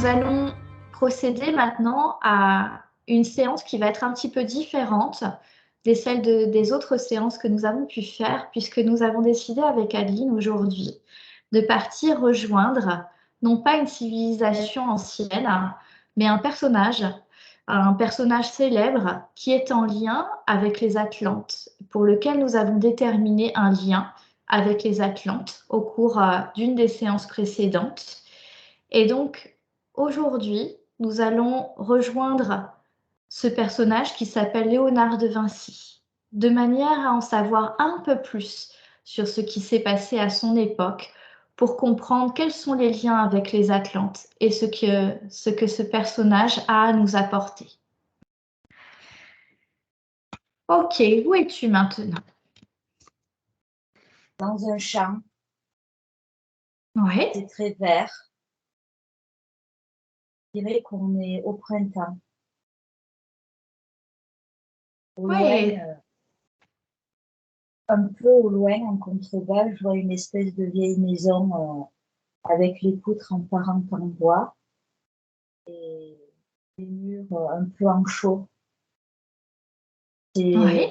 nous allons procéder maintenant à une séance qui va être un petit peu différente des autres séances que nous avons pu faire, puisque nous avons décidé avec Adeline aujourd'hui de partir rejoindre, non pas une civilisation ancienne, mais un personnage célèbre qui est en lien avec les Atlantes, pour lequel nous avons déterminé un lien avec les Atlantes au cours d'une des séances précédentes. Et donc, aujourd'hui, nous allons rejoindre ce personnage qui s'appelle Léonard de Vinci, de manière à en savoir un peu plus sur ce qui s'est passé à son époque, pour comprendre quels sont les liens avec les Atlantes et ce que ce personnage a à nous apporter. Ok, où es-tu maintenant? Dans un champ, Oui. c'est très vert. Je dirais qu'on est au printemps. Au Oui. loin, un peu au loin, en contrebas, je vois une espèce de vieille maison avec les poutres en parente en bois et les murs un peu en chaux. Oui.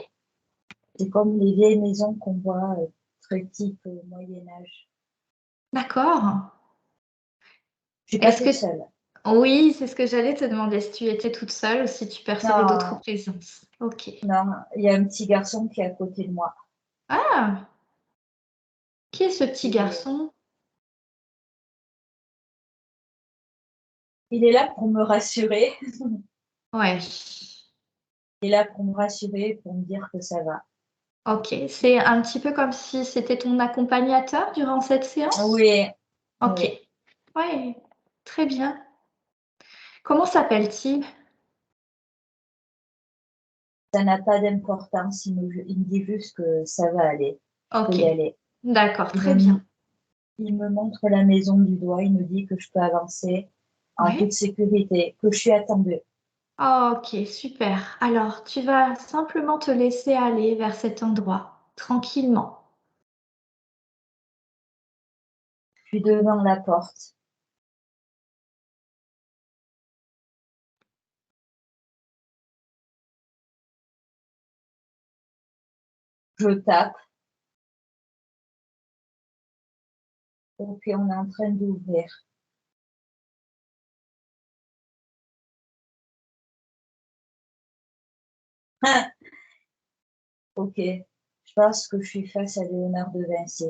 C'est comme les vieilles maisons qu'on voit très type Moyen-Âge. D'accord. Je suis pas Est-ce toute que... seule. Oui, c'est ce que j'allais te demander, si tu étais toute seule ou si tu percevais d'autres Non, présences. Ok. non, il y a un petit garçon qui est à côté de moi. Ah, qui est ce petit Et garçon? il est là pour me rassurer. Ouais. Il est là pour me rassurer, pour me dire que ça va. Ok, c'est un petit peu comme si c'était ton accompagnateur durant cette séance? Oui, Ok. oui. Ouais, très bien. Comment s'appelle-t-il? Ça n'a pas d'importance. Il me dit juste que ça va aller. Je peux Ok, y aller. d'accord, Il très me, bien. il me montre la maison du doigt. Il me dit que je peux avancer en Ouais. toute sécurité, que je suis attendue. Ok, super. Alors, tu vas simplement te laisser aller vers cet endroit, tranquillement. Je suis devant la porte. Je tape. Ok, on est en train d'ouvrir. Ok, je pense que je suis face à Léonard de Vinci.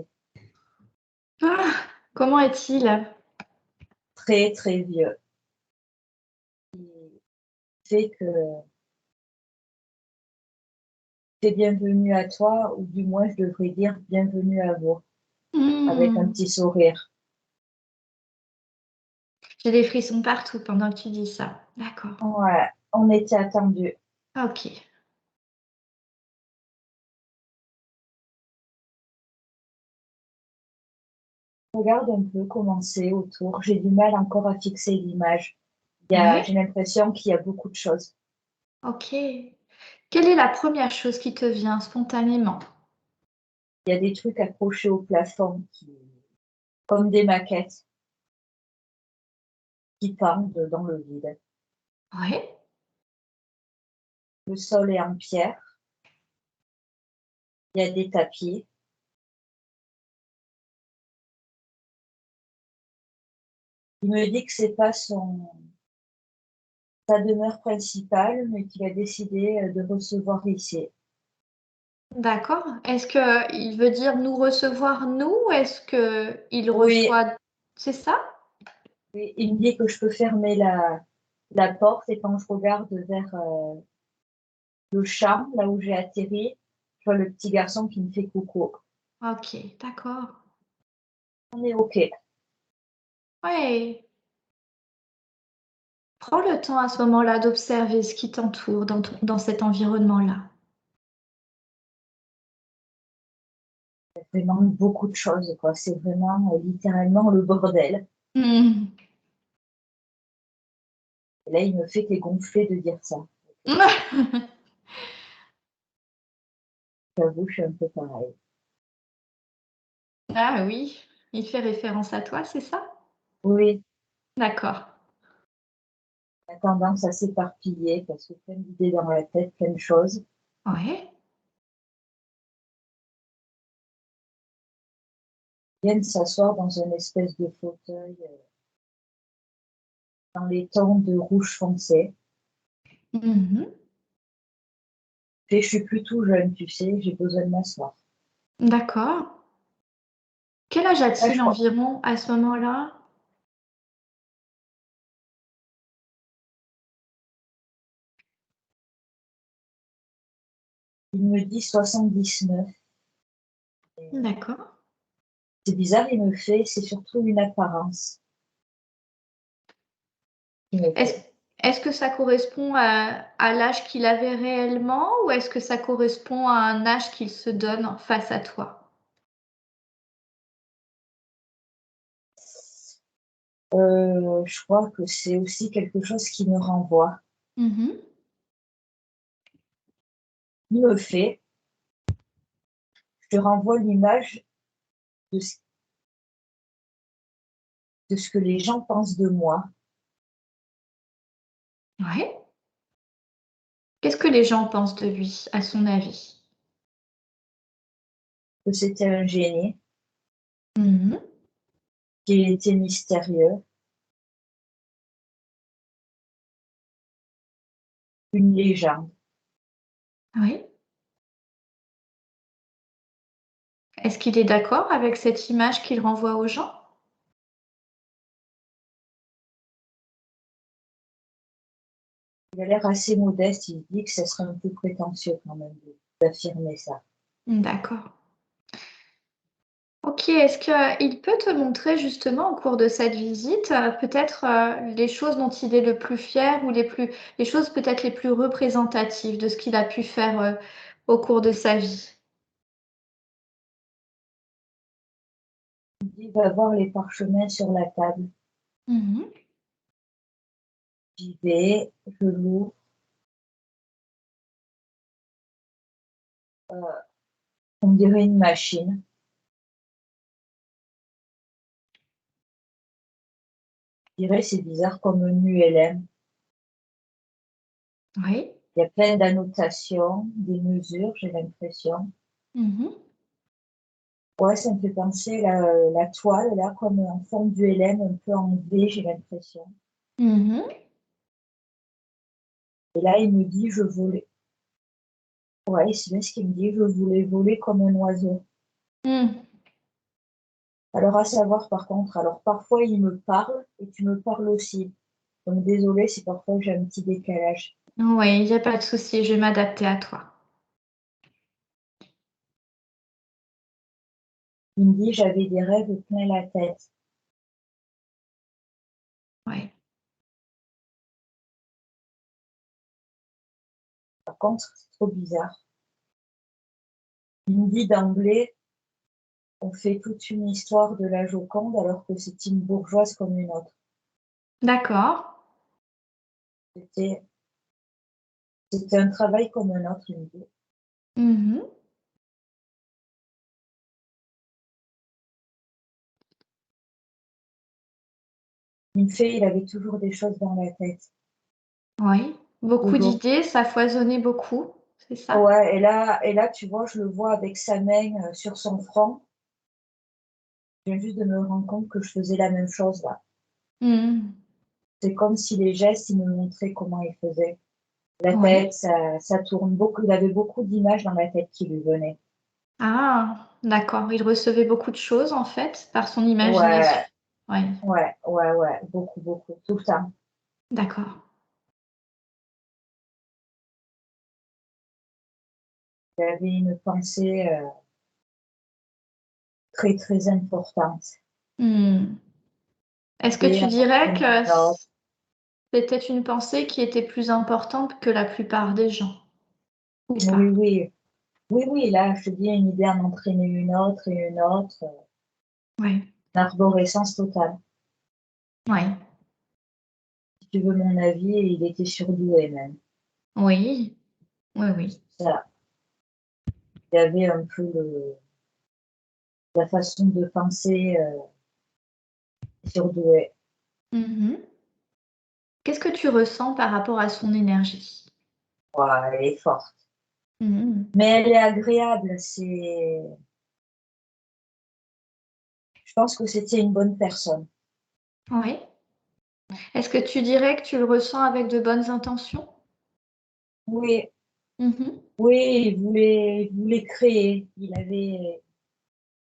Ah, comment est-il? Très, très vieux. Fait que c'est bienvenue à toi, ou du moins je devrais dire bienvenue à vous, avec un Hmm, petit sourire. j'ai des frissons partout pendant que tu dis ça. D'accord. Ouais, on était attendus. Ok. Regarde un peu comment c'est autour. J'ai du mal encore à fixer l'image. Ouais. J'ai l'impression qu'il y a beaucoup de choses. Ok. Quelle est la première chose qui te vient spontanément? Il y a des trucs accrochés au plafond, comme des maquettes, qui pendent dans le vide. Ouais. Le sol est en pierre. Il y a des tapis. Il me dit que c'est pas sa demeure principale, mais qu'il a décidé de recevoir ici. D'accord. Est-ce que il veut dire nous recevoir nous? Est-ce que il Oui, reçoit... C'est ça? oui, il me dit que je peux fermer la porte et quand je regarde vers le champ, là où j'ai atterri, je vois le petit garçon qui me fait coucou. Ok, d'accord. On est OK. Ouais. Prends le temps à ce moment-là d'observer ce qui t'entoure dans cet environnement-là. Il y a vraiment beaucoup de choses, quoi. C'est vraiment littéralement le bordel. Hmm. Et là, il me fait gonfler de dire ça. J'avoue, je suis un peu pareil. Ah oui, il fait référence à toi, c'est ça? Oui, D'accord. a tendance à s'éparpiller parce que plein d'idées dans la tête, plein de choses. Ouais. Viennent s'asseoir dans une espèce de fauteuil dans les tons de rouge foncé. Mmh. Et je suis plus tout jeune, tu sais, j'ai besoin de m'asseoir. D'accord. Quel âge Là, je a-t-il crois, environ à ce moment-là? il me dit 79. D'accord. C'est bizarre, c'est surtout une apparence qui me Est-ce fait. est-ce que ça correspond à l'âge qu'il avait réellement ou est-ce que ça correspond à un âge qu'il se donne face à toi? Je crois que c'est aussi quelque chose qui me renvoie. Mmh. Il me fait, je te renvoie l'image de ce que les gens pensent de moi, Ouais. Qu'est-ce que les gens pensent de lui, à son avis? que c'était un génie, Mmh. qu'il était mystérieux, une légende. Oui. Est-ce qu'il est d'accord avec cette image qu'il renvoie aux gens? Il a l'air assez modeste, il dit que ça serait un peu prétentieux quand même d'affirmer ça. D'accord. OK, est-ce qu'il peut te montrer justement au cours de cette visite, peut-être, les choses dont il est le plus fier ou les choses peut-être les plus représentatives de ce qu'il a pu faire, au cours de sa vie? Il dit, va voir les parchemins sur la table. Mmh. J'y vais, je l'ouvre, on dirait une machine. Je dirais c'est bizarre comme un ULM. Oui. Il y a plein d'annotations, des mesures, j'ai l'impression. Mmh. Ouais, ça me fait penser la toile, là, comme en forme d'ULM, un peu en V, j'ai l'impression. Mmh. Et là, il me dit, je voulais. Ouais, c'est bien ce qu'il me dit, je voulais voler comme un oiseau. Mmh. Alors, à savoir, par contre, alors parfois, il me parle et tu me parles aussi. Donc, désolée si parfois j'ai un petit décalage. Oui, il y a pas de souci, je vais m'adapter à toi. Il me dit, j'avais des rêves plein la tête. Ouais. Par contre, c'est trop bizarre. Il me dit d'emblée, on fait toute une histoire de la Joconde alors que c'est une bourgeoise comme une autre. D'accord. C'était, c'était un travail comme un autre, il me dit. Mmh. Il me fait, il avait toujours des choses dans la tête. Oui. Beaucoup Toujours. d'idées, ça foisonnait beaucoup, c'est ça? Ouais, et là, tu vois, je le vois avec sa main sur son front. Je viens juste de me rendre compte que je faisais la même chose là. Mmh. C'est comme si les gestes, ils me montraient comment il faisait. La Oui. tête, ça tourne beaucoup. Il avait beaucoup d'images dans la tête qui lui venaient. Ah! D'accord, il recevait beaucoup de choses, en fait, par son imagination. Ouais, Oui, ouais, beaucoup, beaucoup, tout le temps. d'accord. Il avait une pensée très, très importante. Mmh. Est-ce que Et tu en dirais entraîner que une autre. c'était une pensée qui était plus importante que la plupart des gens? Ou Oui, pas? oui. Oui, oui, là, je te dis, une idée en entraîner une autre et une autre. Oui, Une arborescence totale. oui, Si tu veux mon avis, il était surdoué même. oui, oui, oui. Ça, il y avait un peu la façon de penser surdouée. Mmh. Qu'est-ce que tu ressens par rapport à son énergie? Ouais, elle est forte. Mmh. Mais elle est agréable. Je pense que c'était une bonne personne. Oui. Est-ce que tu dirais que tu le ressens avec de bonnes intentions? Oui, Mmh. oui, il voulait créer.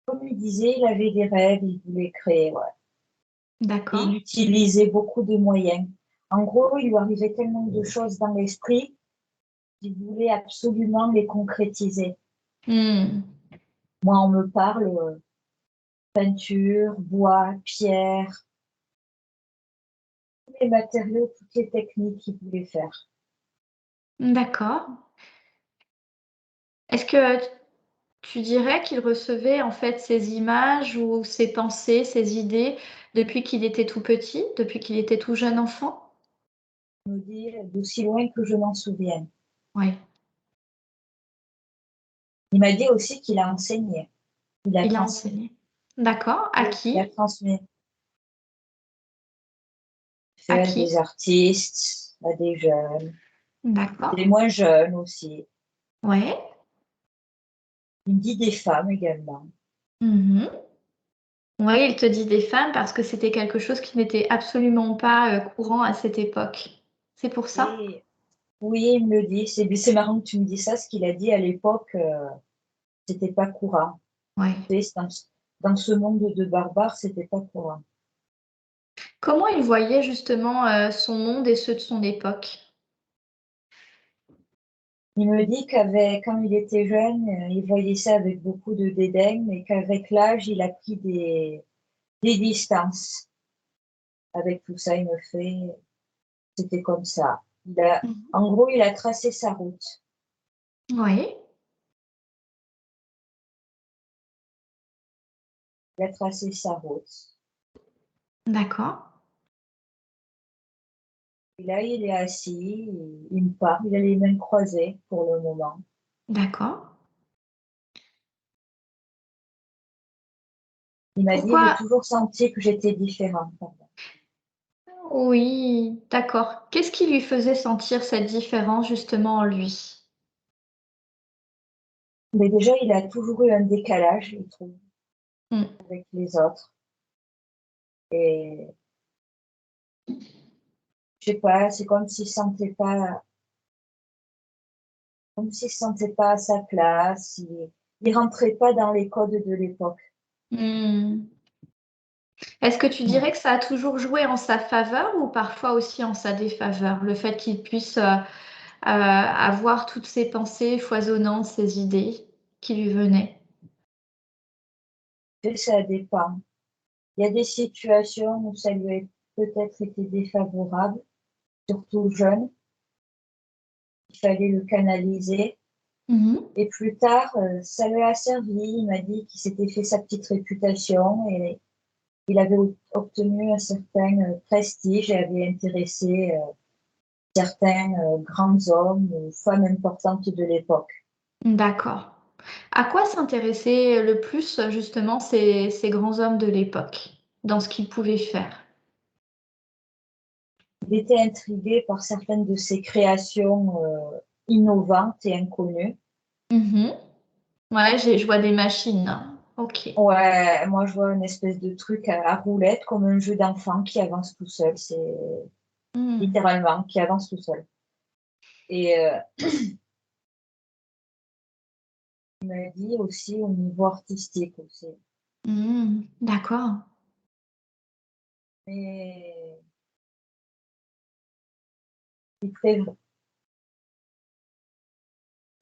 Comme il disait, il avait des rêves, il voulait créer, ouais. Et il D'accord. utilisait beaucoup de moyens. En gros, il lui arrivait tellement de choses dans l'esprit qu'il voulait absolument les concrétiser. Mmh. Moi, on me parle peinture, bois, pierre, tous les matériaux, toutes les techniques qu'il voulait faire. D'accord. Est-ce que tu dirais qu'il recevait en fait ces images ou ces pensées, ces idées depuis qu'il était tout petit, depuis qu'il était tout jeune enfant? Il me dit d'aussi loin que je m'en souvienne. Oui. Il m'a dit aussi qu'il a enseigné. Il a Il a transmis. enseigné. D'accord. À Oui, il a qui? transmis. À Fait à qui? des artistes, à des jeunes, des D'accord. moins jeunes aussi. Ouais. Il me dit des femmes également. Mmh. Oui, il te dit des femmes parce que c'était quelque chose qui n'était absolument pas, courant à cette époque. C'est pour ça? Et oui, il me le dit. C'est marrant que tu me dis ça, ce qu'il a dit à l'époque, c'était pas courant. Ouais. Tu sais, dans ce monde de barbares, c'était pas courant. Comment il voyait justement, son monde et ceux de son époque? Il me dit quand il était jeune, il voyait ça avec beaucoup de dédain, mais qu'avec l'âge, il a pris des distances avec tout ça. Il me fait, c'était comme ça. Mmh. En gros, il a tracé sa route. Oui, Il a tracé sa route. d'accord, Et là, il est assis, il me parle, il a les mains croisées pour le moment. d'accord. Il m'a dit, j'ai Pourquoi toujours senti que j'étais différente. oui, d'accord. Qu'est-ce qui lui faisait sentir cette différence justement en lui? Mais déjà, il a toujours eu un décalage, je trouve, Mmh. avec les autres. Et je sais pas, c'est comme s'il se sentait pas à sa place. Il rentrait pas dans les codes de l'époque. Mmh. Est-ce que tu Ouais. dirais que ça a toujours joué en sa faveur ou parfois aussi en sa défaveur? Le fait qu'il puisse, avoir toutes ces pensées foisonnantes, ces idées qui lui venaient? Et ça dépend. Il y a des situations où ça lui a peut-être été défavorable, surtout jeune. Il fallait le canaliser. Mmh. Et plus tard, ça lui a servi. Il m'a dit qu'il s'était fait sa petite réputation et il avait obtenu un certain prestige et avait intéressé certains grands hommes ou femmes importantes de l'époque. D'accord. À quoi s'intéressaient le plus, justement ces grands hommes de l'époque, dans ce qu'ils pouvaient faire? Il était intrigué par certaines de ses créations innovantes et inconnues. Mmh. Ouais, je vois des machines, hein. OK. Ouais, moi je vois une espèce de truc à roulette comme un jeu d'enfant qui avance tout seul, c'est Mmh. littéralement qui avance tout seul. Et il m'a dit aussi au niveau artistique aussi. Mmh. D'accord. Mais il fait,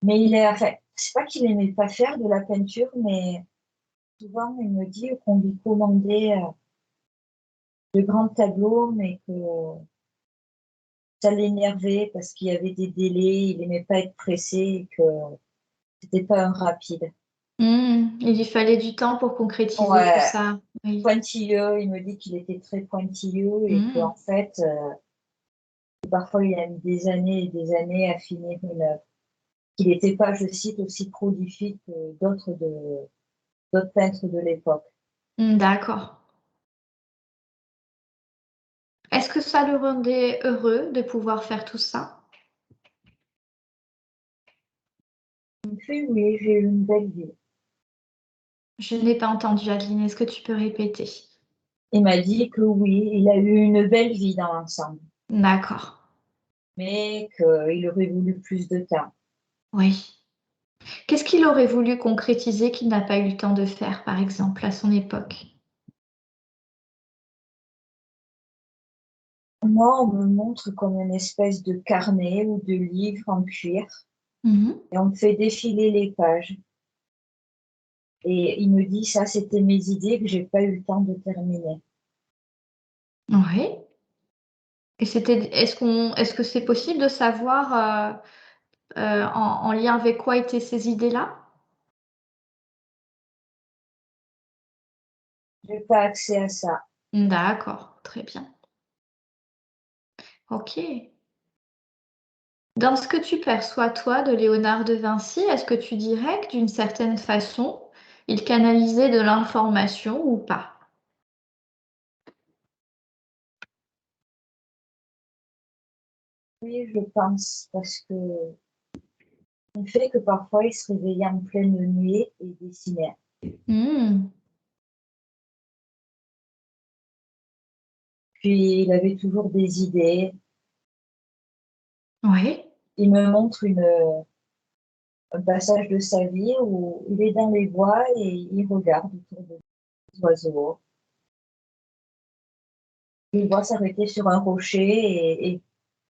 mais il est, enfin, c'est pas qu'il aimait pas faire de la peinture, mais souvent il me dit qu'on lui commandait de grands tableaux, mais que ça l'énervait parce qu'il y avait des délais, il aimait pas être pressé et que c'était pas un rapide. Mmh. Il lui fallait du temps pour concrétiser tout Ouais, ça. Oui. pointilleux, il me dit qu'il était très pointilleux et que Mmh. en fait, parfois il a mis des années et des années à finir une œuvre. Qu'il n'était pas, je cite, aussi prolifique que d'autres peintres de l'époque. Mmh, d'accord. Est-ce que ça le rendait heureux de pouvoir faire tout ça? En fait, oui, j'ai eu une belle vie. Je n'ai pas entendu, Adeline, est-ce que tu peux répéter? Il m'a dit que oui, il a eu une belle vie dans l'ensemble, D'accord, mais qu'il aurait voulu plus de temps. oui. Qu'est-ce qu'il aurait voulu concrétiser qu'il n'a pas eu le temps de faire, par exemple, à son époque? Moi, on me montre comme une espèce de carnet ou de livre en cuir Mmh. et on me fait défiler les pages. Et il me dit, ça, c'était mes idées que j'ai pas eu le temps de terminer. Oui. Et est-ce que c'est possible de savoir, en lien avec quoi étaient ces idées-là? J'ai pas accès à ça. D'accord, très bien. OK. Dans ce que tu perçois, toi, de Léonard de Vinci, est-ce que tu dirais que d'une certaine façon, il canalisait de l'information ou pas? Oui, je pense, parce que le fait que parfois il se réveillait en pleine nuit et dessinait. Mmh. Puis il avait toujours des idées. Oui. Il me montre un passage de sa vie où il est dans les bois et il regarde autour des oiseaux. Il voit s'arrêter sur un rocher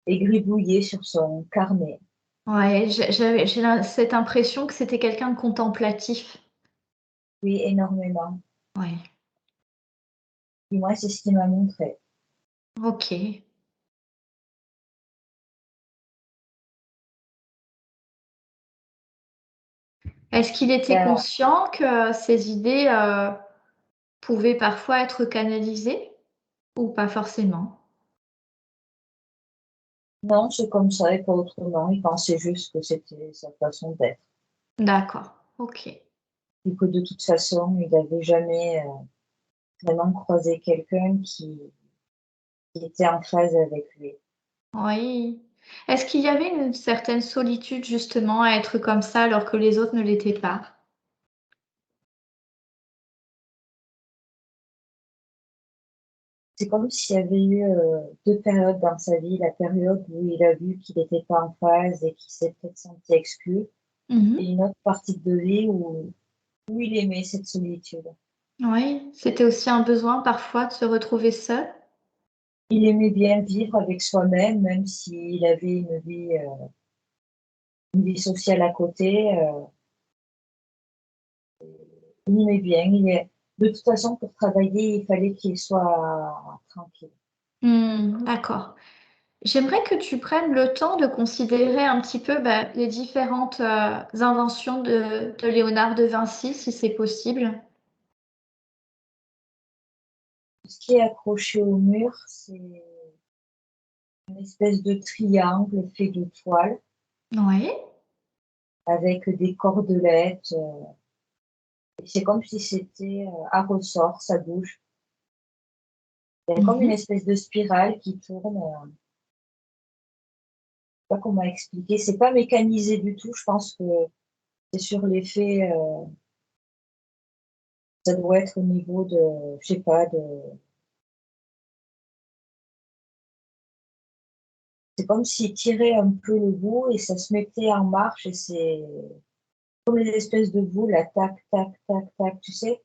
et gribouiller sur son carnet. Ouais, cette impression que c'était quelqu'un de contemplatif. Oui, énormément. Ouais. Et moi, c'est ce qu'il m'a montré. OK. Est-ce qu'il était Euh, conscient que ces idées, pouvaient parfois être canalisées ou pas forcément? non, c'est comme ça et pas autrement. Il pensait juste que c'était sa façon d'être. D'accord, OK. Et que de toute façon, il n'avait jamais vraiment croisé quelqu'un qui était en phase avec lui. Oui. Est-ce qu'il y avait une certaine solitude justement à être comme ça alors que les autres ne l'étaient pas? C'est comme s'il y avait eu deux périodes dans sa vie. La période où il a vu qu'il n'était pas en phase et qu'il s'est peut-être senti exclu. Mmh. Et une autre partie de vie où il aimait cette solitude. Oui, c'était aussi un besoin parfois de se retrouver seul? Il aimait bien vivre avec soi-même, même s'il avait une vie sociale à côté. Il aimait bien. De toute façon, pour travailler, il fallait qu'il soit tranquille. Mmh, d'accord. J'aimerais que tu prennes le temps de considérer un petit peu, bah, les différentes, inventions de Léonard de Vinci, si c'est possible. Ce qui est accroché au mur, c'est une espèce de triangle fait de toile Oui. avec des cordelettes. Et c'est comme si c'était à ressort, ça bouge. Il y a comme une Mmh. espèce de spirale qui tourne. Je sais pas comment expliquer. C'est pas mécanisé du tout. Je pense que c'est sur l'effet. Ça doit être au niveau de, je sais pas, de. C'est comme s'il tirait un peu le bout et ça se mettait en marche et c'est comme les espèces de boules, là, tac, tac, tac, tac, tu sais,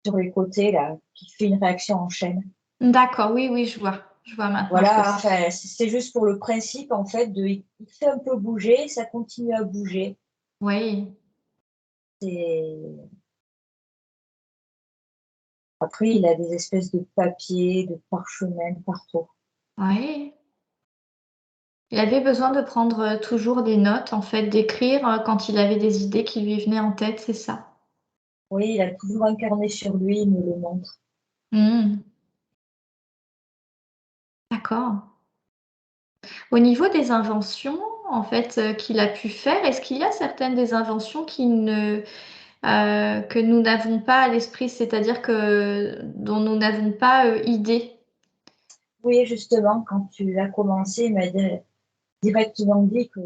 sur les côtés, là, qui fait une réaction en chaîne. D'accord, oui, oui, je vois. Je vois maintenant ce que Voilà, c'est. enfin, c'est juste pour le principe, en fait, il fait un peu bouger, ça continue à bouger. Oui, C'est, après, il a des espèces de papier, de parchemin partout. oui. Il avait besoin de prendre, toujours des notes, en fait, d'écrire, quand il avait des idées qui lui venaient en tête, c'est ça? Oui, il a toujours un carnet sur lui, il me le montre. Mmh. D'accord. Au niveau des inventions, en fait, qu'il a pu faire, est-ce qu'il y a certaines des inventions que nous n'avons pas à l'esprit, c'est-à-dire que dont nous n'avons pas, idée? Oui, justement, quand tu as commencé, il m'a directement dit que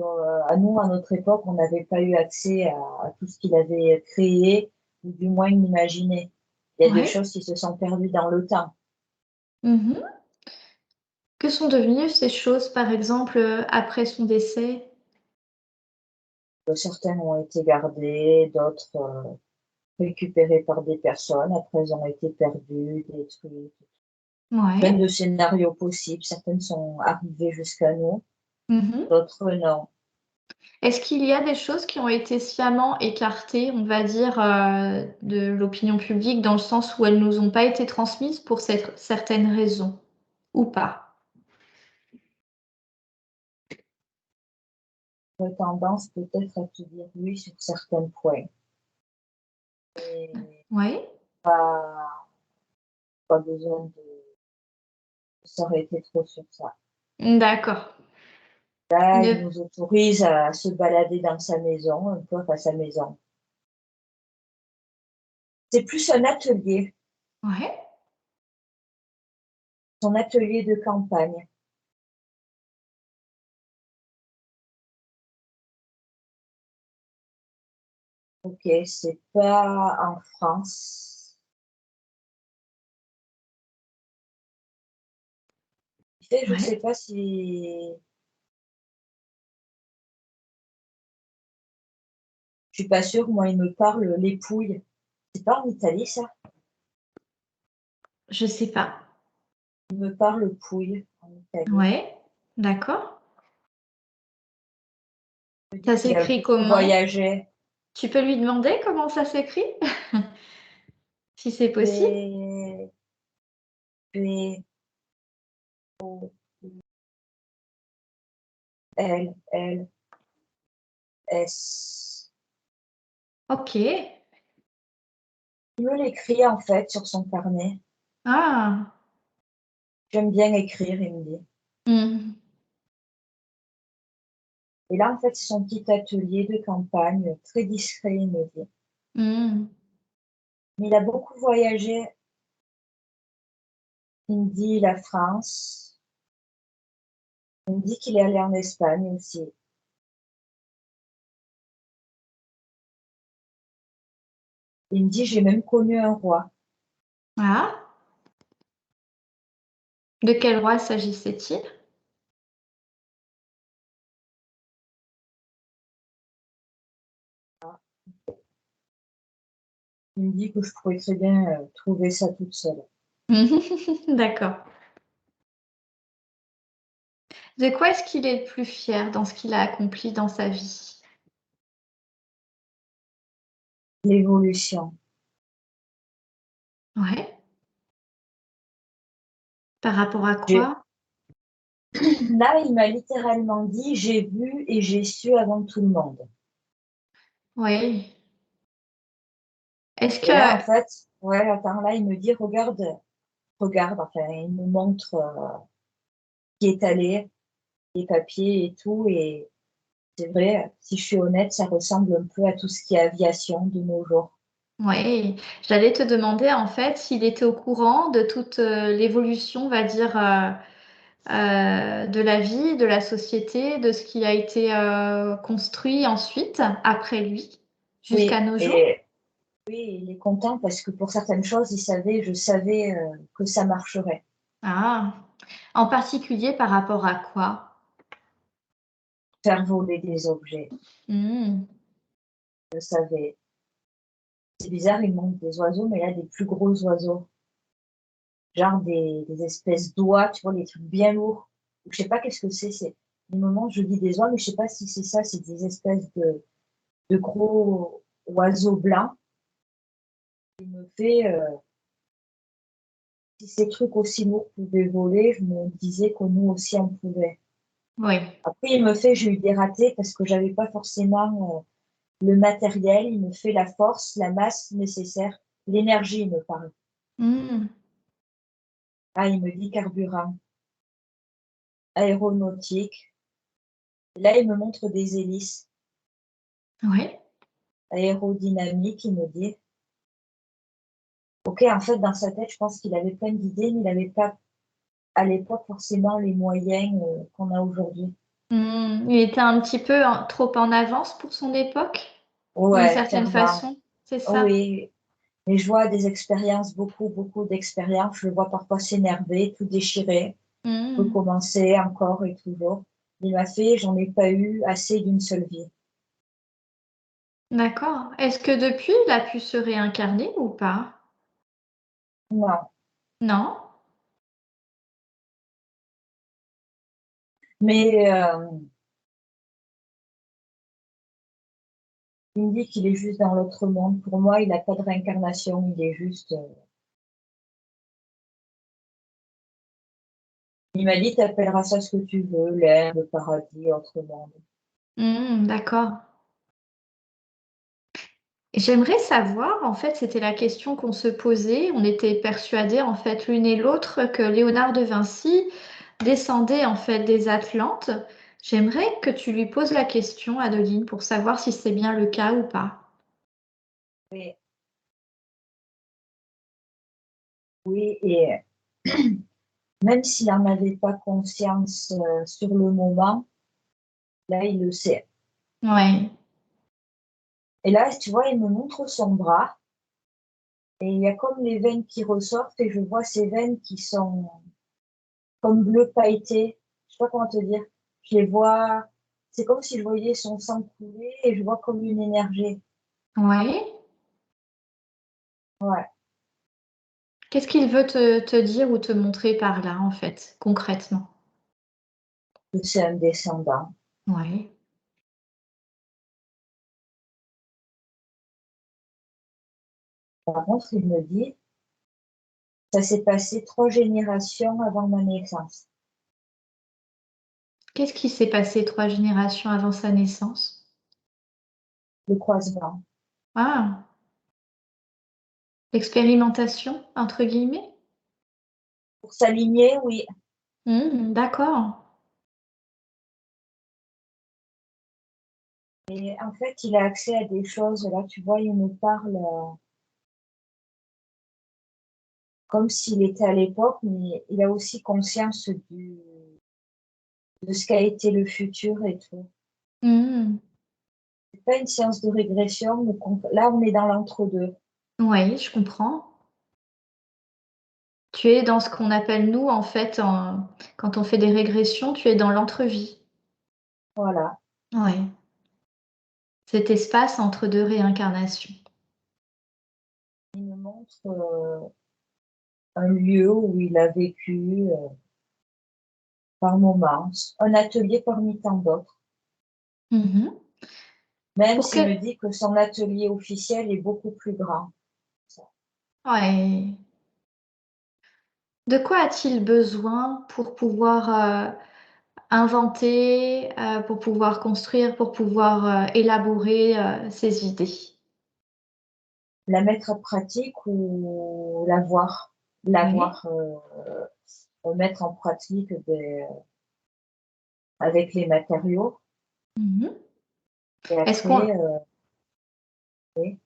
à nous, à notre époque, on n'avait pas eu accès à tout ce qu'il avait créé, ou du moins imaginé. Il y a des Ouais. choses qui se sont perdues dans le temps. Mmh. Que sont devenues ces choses, par exemple, après son décès? Certaines ont été gardées, d'autres récupérées par des personnes, après elles ont été perdues, détruites. Plein Ouais. de scénarios possibles, certaines sont arrivées jusqu'à nous, Mmh. d'autres non. Est-ce qu'il y a des choses qui ont été sciemment écartées, on va dire, de l'opinion publique, dans le sens où elles nous ont pas été transmises pour certaines raisons, ou pas? J'aurais tendance peut-être à te dire oui sur certains points, mais Ouais. pas, pas besoin de s'arrêter trop sur ça. D'accord. Là, il Ne nous autorise à se balader dans sa maison, un peu, enfin sa maison. C'est plus un atelier, Ouais. son atelier de campagne. Ok, c'est pas en France. Et je sais Ouais. pas si, je suis pas sûre, moi, il me parle les Pouilles. C'est pas en Italie, ça? Je sais pas. Il me parle Pouilles en Italie. Ouais. D'accord. Il me dit Ça qu'il a s'écrit beaucoup comment? voyagé. Tu peux lui demander comment ça s'écrit? Si c'est possible? P, P, L, L, S. OK. Il me l'écrit, en fait, sur son carnet. Ah! J'aime bien écrire, il me dit. Mmh. Et là, en fait, c'est son petit atelier de campagne, très discret, il me dit. Mmh. Mais il a beaucoup voyagé. Il me dit la France. Il me dit qu'il est allé en Espagne aussi. Il me dit, j'ai même connu un roi. Ah! De quel roi s'agissait-il? Il me dit que je pourrais très bien trouver ça toute seule. D'accord. De quoi est-ce qu'il est le plus fier dans ce qu'il a accompli dans sa vie? L'évolution. Ouais. Par rapport à J'ai- quoi? Là, il m'a littéralement dit, j'ai vu et j'ai su avant tout le monde. Ouais. Est-ce Et là, en que fait, ouais, attends, là, il me dit, regarde, regarde, enfin, il me montre qui est allé, les papiers et tout, et c'est vrai, si je suis honnête, ça ressemble un peu à tout ce qui est aviation de nos jours. ouais, j'allais te demander en fait s'il était au courant de toute, l'évolution, on va dire, de la vie, de la société, de ce qui a été, construit ensuite, après lui, jusqu'à Oui, nos jours? et oui, il est content parce que pour certaines choses, il savait, je savais que ça marcherait. Ah! En particulier par rapport à quoi? Faire voler des objets, Mmh. je savais. C'est bizarre, il montre des oiseaux, mais là, des plus gros oiseaux. Genre des espèces d'oies, tu vois, les trucs bien lourds. Je sais pas qu'est-ce que c'est. C'est du moment je dis des oies, mais je sais pas si c'est ça. C'est des espèces de gros oiseaux blancs. Il me fait, si ces trucs aussi lourds pouvaient voler, je me disais que nous aussi on pouvait. Oui. Après, il me fait, j'ai eu des ratés parce que j'avais pas forcément le matériel. Il me fait la force, la masse nécessaire, l'énergie, il me parle. Mmh. Ah, il me dit carburant, aéronautique. Là, il me montre des hélices. Ouais. Aérodynamique, il me dit. Ok, en fait, dans sa tête, je pense qu'il avait plein d'idées, mais il n'avait pas à l'époque forcément les moyens qu'on a aujourd'hui. Il était un petit peu trop en avance pour son époque, d'une Ouais, certaine clairement. façon, c'est ça? Oui, mais je vois des expériences, beaucoup d'expériences. Je le vois parfois s'énerver, tout déchirer, Hmm, recommencer encore et toujours. Il m'a fait, j'en ai pas eu assez d'une seule vie. d'accord. Est-ce que depuis, il a pu se réincarner ou pas? Non. Non? Mais il me dit qu'il est juste dans l'autre monde. Pour moi, il n'a pas de réincarnation, il est juste. Il m'a dit, t'appelleras ça ce que tu veux, l'air, le paradis, autre monde. D'accord. J'aimerais savoir, en fait, c'était la question qu'on se posait. On était persuadés, en fait, l'une et l'autre, que Léonard de Vinci descendait, en fait, des Atlantes. J'aimerais que tu lui poses la question, Adeline, pour savoir si c'est bien le cas ou pas. Oui, oui, et même s'il n'en avait pas conscience sur le moment, là, il le sait. Ouais, Et là, tu vois, il me montre son bras et il y a comme les veines qui ressortent et je vois ces veines qui sont comme bleu pailleté. Je sais pas comment te dire. Je les vois, c'est comme si je voyais son sang couler et je vois comme une énergie. ouais. Ouais, Qu'est-ce qu'il veut te dire ou te montrer par là, en fait, concrètement? que c'est un descendant. Ouais. Par contre, il me dit, ça s'est passé 3 générations avant ma naissance, Qu'est-ce qui s'est passé 3 générations avant sa naissance? le croisement. Ah, l'expérimentation, entre guillemets? Pour s'aligner, oui. D'accord. Et en fait, il a accès à des choses. Là, tu vois, il me parle comme s'il était à l'époque, mais il a aussi conscience de ce qu'a été le futur et tout. Hmm. C'est pas une séance de régression, mais là, on est dans l'entre-deux. Oui, je comprends. Tu es dans ce qu'on appelle, nous, en fait, quand on fait des régressions, tu es dans l'entrevie. Voilà. Oui. Cet espace entre deux réincarnations. Il me montre un lieu où il a vécu par moments, un atelier parmi tant d'autres. Mhm. Même Pour s'il me quel... dit que son atelier officiel est beaucoup plus grand. Ouais. De quoi a-t-il besoin pour pouvoir inventer, pour pouvoir construire, pour pouvoir élaborer ses idées? La mettre en pratique ou Oui. l'avoir, mettre en pratique avec les matériaux. Mhm. Et Est-ce qu'on après, oui,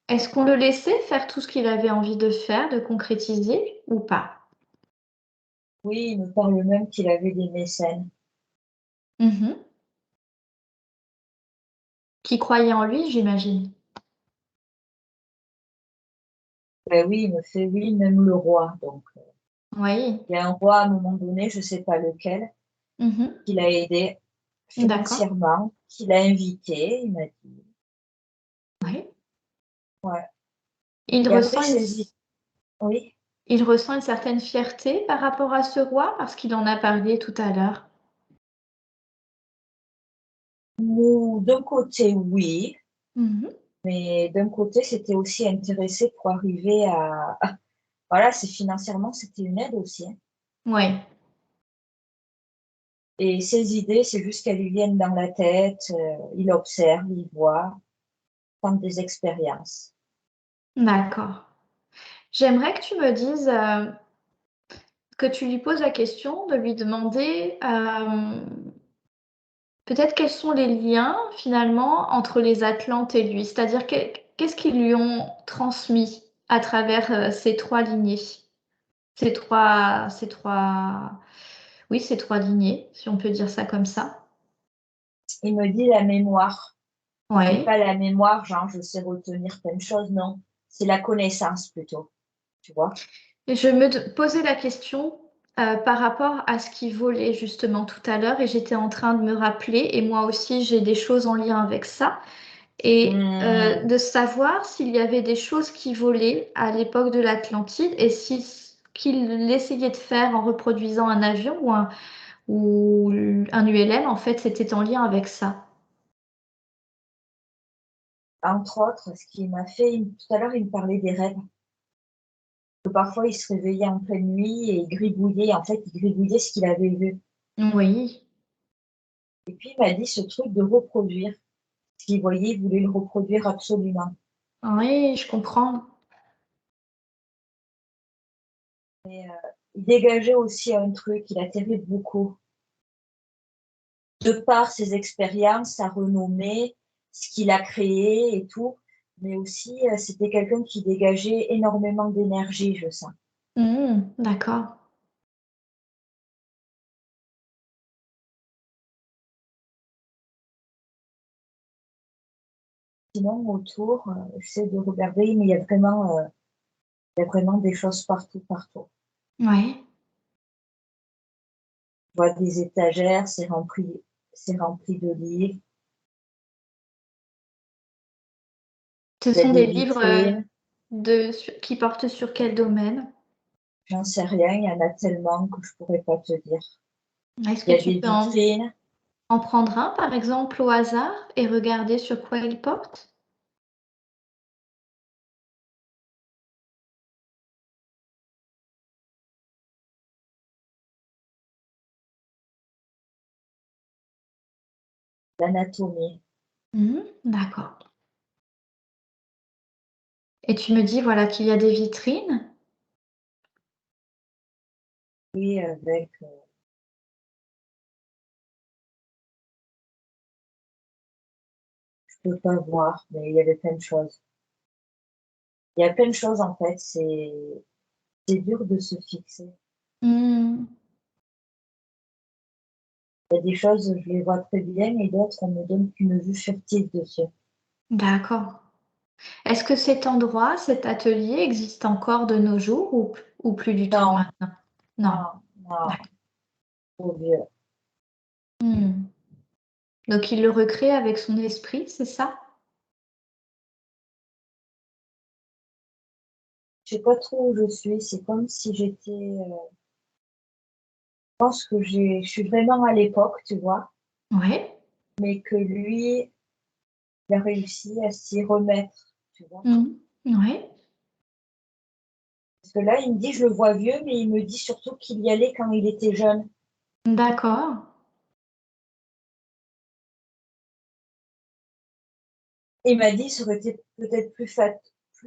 est-ce qu'on le laissait faire tout ce qu'il avait envie de faire, de concrétiser ou pas? oui, il me parle même qu'il avait des mécènes. Mhm. Qui croyait en lui, j'imagine. Ben oui, il me fait oui, même le roi. Donc, Oui. il y a un roi à un moment donné, je ne sais pas lequel, Mhm. qui l'a aidé D'accord. financièrement, qui l'a invité, il m'a dit. Oui. Ouais. Il Et après, ressent une, oui, il ressent une certaine fierté par rapport à ce roi parce qu'il en a parlé tout à l'heure. nous, d'un côté, oui, Mhm. mais d'un côté, c'était aussi intéressé pour arriver à, voilà, c'est financièrement, c'était une aide aussi, hein. Oui. Et ses idées, c'est juste qu'elles lui viennent dans la tête, il observe, il voit, tente des expériences. D'accord. J'aimerais que tu me dises, que tu lui poses la question de lui demander peut-être quels sont les liens finalement entre les Atlantes et lui, c'est-à-dire qu'est-ce qu'ils lui ont transmis à travers ces 3 lignées. Ces trois oui, ces 3 lignées, si on peut dire ça comme ça. Il me dit la mémoire, mais Ouais. pas la mémoire, genre je sais retenir plein de choses, non. C'est la connaissance plutôt, tu vois? Et je me posais la question par rapport à ce qui volait justement tout à l'heure et j'étais en train de me rappeler, et moi aussi j'ai des choses en lien avec ça, et Mmh, de savoir s'il y avait des choses qui volaient à l'époque de l'Atlantide et si ce qu'il essayait de faire en reproduisant un avion ou un ULM, en fait, c'était en lien avec ça. entre autres, ce qui m'a fait tout à l'heure, il me parlait des rêves, que parfois il se réveillait en pleine nuit et il gribouillait, en fait, il gribouillait ce qu'il avait vu. Oui, Et puis il m'a dit ce truc de reproduire. Ce qu'il voyait, il voulait le reproduire absolument. oui, je comprends. Il dégageait aussi un truc, il atterrit beaucoup. De par ses expériences, sa renommée, ce qu'il a créé et tout, mais aussi, c'était quelqu'un qui dégageait énormément d'énergie, je sens. D'accord. Sinon autour, j'essaie de regarder, mais il y a vraiment des choses partout, partout. Ouais. Je vois des étagères, c'est rempli de livres, Ce il y a sont des des livres vitrines, qui portent sur quel domaine? j'en sais rien, il y en a tellement que je pourrais pas te dire. Est-ce Il que y a tu des peux en vitrines, prendre un, par exemple, au hasard et regarder sur quoi il porte? l'anatomie. D'accord. Et tu me dis, voilà, qu'il y a des vitrines? Oui, avec, je peux pas voir, mais il y avait plein de choses. Il y a plein de choses en fait, c'est dur de se fixer. Mmh, Il y a des choses, je les vois très bien et d'autres, on me donne qu'une vue furtive dessus. d'accord. Est-ce que cet endroit, cet atelier existe encore de nos jours ou plus du tout Non, maintenant? Non. non, non, D'accord. trop vieux. Mmh. Donc il le recrée avec son esprit, c'est ça? Je sais pas trop où je suis, c'est comme si j'étais, je pense que je suis vraiment à l'époque, tu vois, Ouais. mais que lui, il a réussi à s'y remettre, tu vois. Mmh. Ouais. Parce que là, il me dit, je le vois vieux, mais il me dit surtout qu'il y allait quand il était jeune. D'accord. Et il m'a dit, ça aurait été peut-être plus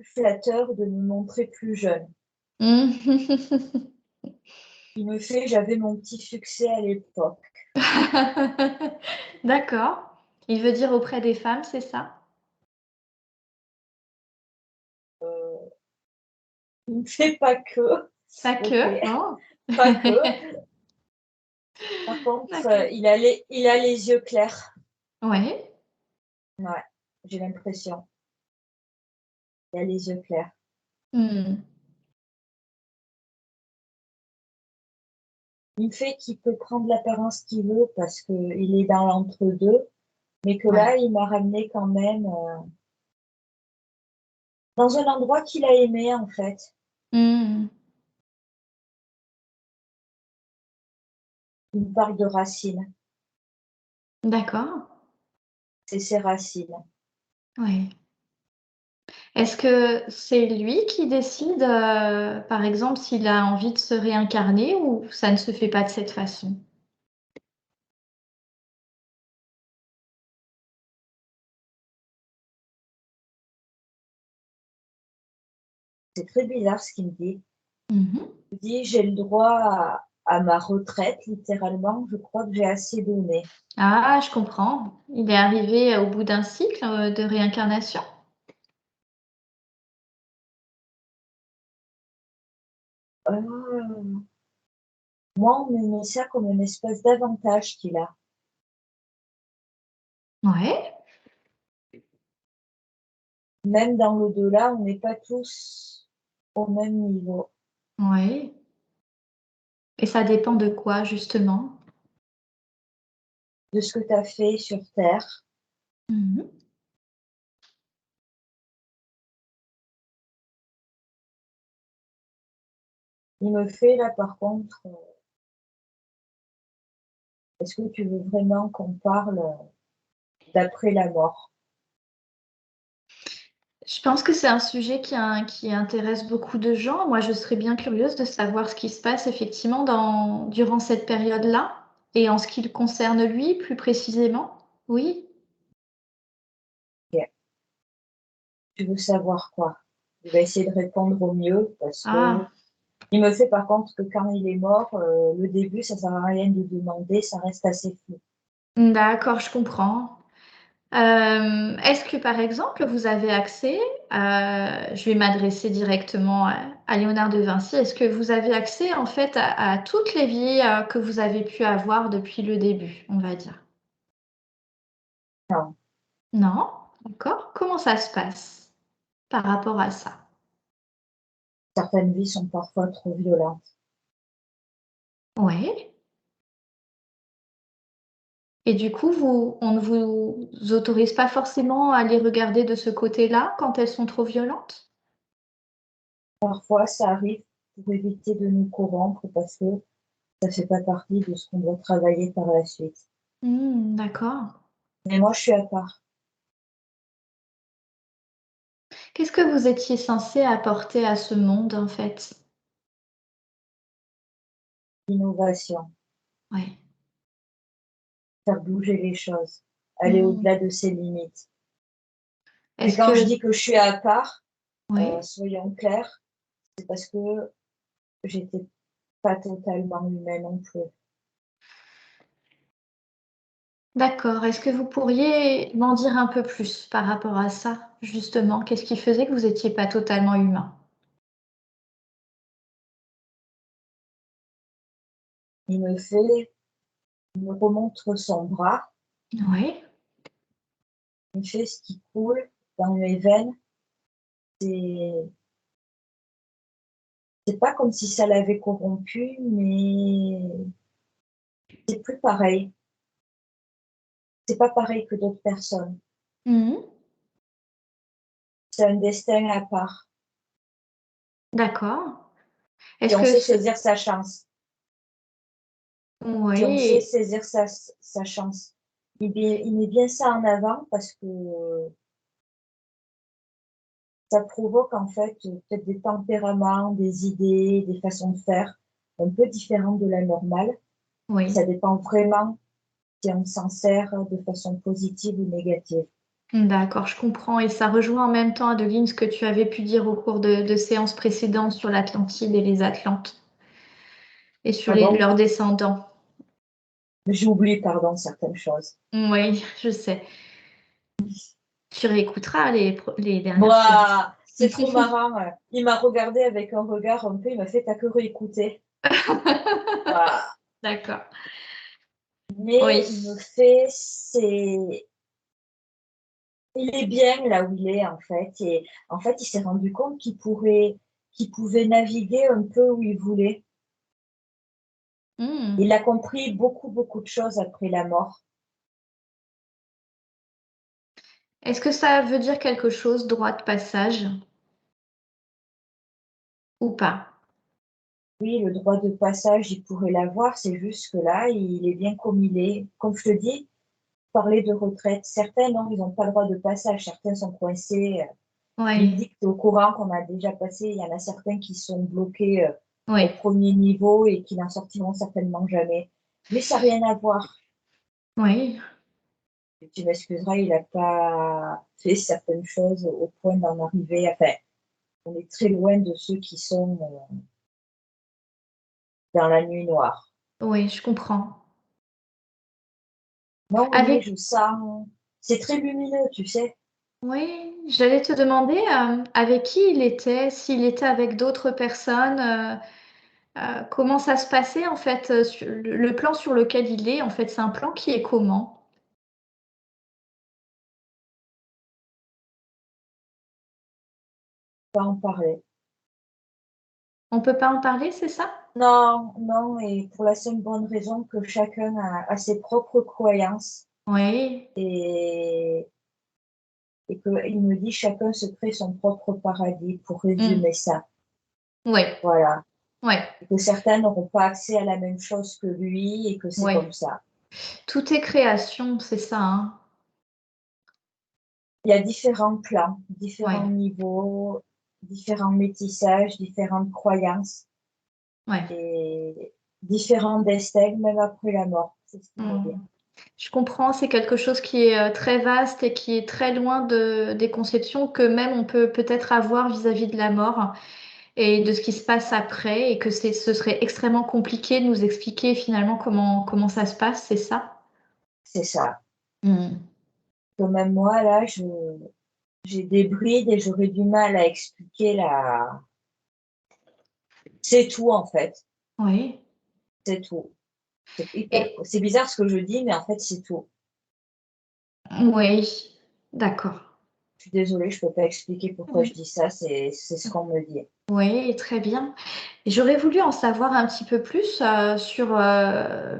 flatteur de me montrer plus jeune. Mmh. Il me fait, j'avais mon petit succès à l'époque. D'accord. Il veut dire auprès des femmes, c'est ça? Il me fait pas que, Pas ok, que? Oh. pas que. Par contre, D'accord. il a les yeux clairs. Ouais. Ouais, j'ai l'impression. Il a les yeux clairs. Mmh. Il me fait qu'il peut prendre l'apparence qu'il veut parce qu'il est dans l'entre-deux, mais que Ouais. là, il m'a ramené quand même dans un endroit qu'il a aimé en fait. Mmh. Il me parle de racines. D'accord. C'est ses racines. Ouais. Est-ce que c'est lui qui décide, par exemple, s'il a envie de se réincarner ou ça ne se fait pas de cette façon? C'est très bizarre ce qu'il me dit. Mmh. Il me dit, j'ai le droit à ma retraite, littéralement. Je crois que j'ai assez donné. Ah, je comprends. Il est arrivé au bout d'un cycle, de réincarnation? Moi, on me met ça comme une espèce d'avantage qu'il a. Ouais, Même dans l'au-delà, on n'est pas tous au même niveau. ouais. Et ça dépend de quoi, justement? De ce que tu as fait sur Terre. Mmh. Il me fait là, par contre, est-ce que tu veux vraiment qu'on parle d'après la mort? Je pense que c'est un sujet qui intéresse beaucoup de gens. Moi, je serais bien curieuse de savoir ce qui se passe effectivement durant cette période-là et en ce qui le concerne lui, plus précisément. Oui. Ok. Tu veux savoir quoi? Je vais essayer de répondre au mieux parce que Ah, il me fait par contre que quand il est mort, le début, ça sert à rien de demander, ça reste assez flou. d'accord, je comprends. Est-ce que, par exemple, vous avez accès, je vais m'adresser directement à Léonard de Vinci, est-ce que vous avez accès en fait à toutes les vies que vous avez pu avoir depuis le début, on va dire? Non, Non? D'accord. Comment ça se passe par rapport à ça? certaines vies sont parfois trop violentes. Ouais. Et du coup, on ne vous autorise pas forcément à les regarder de ce côté-là quand elles sont trop violentes? Parfois, ça arrive pour éviter de nous corrompre parce que ça fait pas partie de ce qu'on doit travailler par la suite. D'accord. Mais moi, je suis à part. Qu'est-ce que vous étiez censé apporter à ce monde en fait? L'innovation, Ouais. faire bouger les choses, aller Mmh. au-delà de ses limites. Et Est-ce quand je que dis que je suis à part, oui, soyons clairs, c'est parce que j'étais pas totalement humaine non plus. d'accord. Est-ce que vous pourriez m'en dire un peu plus par rapport à ça, justement? Qu'est-ce qui faisait que vous étiez pas totalement humain? Il me remontre son bras, Oui. il fait ce qui coule dans mes veines. C'est c'est pas comme si ça l'avait corrompu, mais c'est plus pareil. C'est pas pareil que d'autres personnes. Mmh. C'est un destin à part. D'accord. Si Est-ce on que sait ce saisir sa chance, si on sait oui, saisir sa chance. Il met bien ça en avant parce que ça provoque en fait peut-être des tempéraments, des idées, des façons de faire un peu différentes de la normale. Et oui. ça dépend vraiment si on s'en sert de façon positive ou négative. D'accord, je comprends et ça rejoint en même temps, Adeline, ce que tu avais pu dire au cours de séances précédentes sur l'Atlantide et les Atlantes et sur Ah bon? leurs descendants. J'oublie, pardon, certaines choses. Oui, je sais. Tu réécouteras les dernières séances. Moi, c'est trop marrant. Il m'a regardé avec un regard un peu, il m'a fait t'as que réécouter. Voilà. D'accord. Mais Oui. il me fait, il est bien là où il est en fait. Et en fait, il s'est rendu compte qu'il pouvait naviguer un peu où il voulait. Il Mmh. a compris beaucoup, beaucoup de choses après la mort. Est-ce que ça veut dire quelque chose, droit de passage, ou pas? Oui, le droit de passage, il pourrait l'avoir, c'est juste que là, il est bien comme il est. Comme je te dis, parler de retraite, certains, non, ils n'ont pas le droit de passage, certains sont coincés. Il me Oui, dit que tu es au courant qu'on a déjà passé, il y en a certains qui sont bloqués au oui, premier niveau et qui n'en sortiront certainement jamais. Mais ça n'a rien à voir. oui, Tu m'excuseras, il n'a pas fait certaines choses au point d'en arriver. Enfin, on est très loin de ceux qui sont dans la nuit noire. oui, je comprends. Non, oui, Avec je sens. C'est très lumineux, tu sais. oui, j'allais te demander, avec qui il était, s'il était avec d'autres personnes, Comment ça se passait en fait, sur le plan sur lequel il est, en fait, c'est un plan qui est comment? Pas en parler. On peut pas en parler, c'est ça? Non, non, et pour la simple bonne raison que chacun a ses propres croyances Oui. et qu'il me dit chacun se crée son propre paradis pour Mmh. résumer ça. Ouais, Voilà. ouais, Et que certains n'auront pas accès à la même chose que lui et que c'est ouais. comme ça. Tout est création, c'est ça, hein? Il y a différents plans, différents Ouais, niveaux, différents métissages, différentes croyances ouais. et différents destins, même après la mort. C'est ce qu'il me dit. Mmh. Je comprends, c'est quelque chose qui est, très vaste et qui est très loin des conceptions que même on peut peut-être avoir vis-à-vis de la mort et de ce qui se passe après et que ce serait extrêmement compliqué de nous expliquer finalement comment ça se passe, c'est ça? C'est ça. Mmh. Que même moi, là, j'ai des brides et j'aurais du mal à expliquer la. C'est tout, en fait. Oui. C'est tout. Et C'est bizarre ce que je dis, mais en fait, c'est tout. oui, d'accord. Je suis désolée, je peux pas expliquer pourquoi je Oui. dis ça, c'est ce qu'on me dit. Oui, très bien. Et j'aurais voulu en savoir un petit peu plus, sur,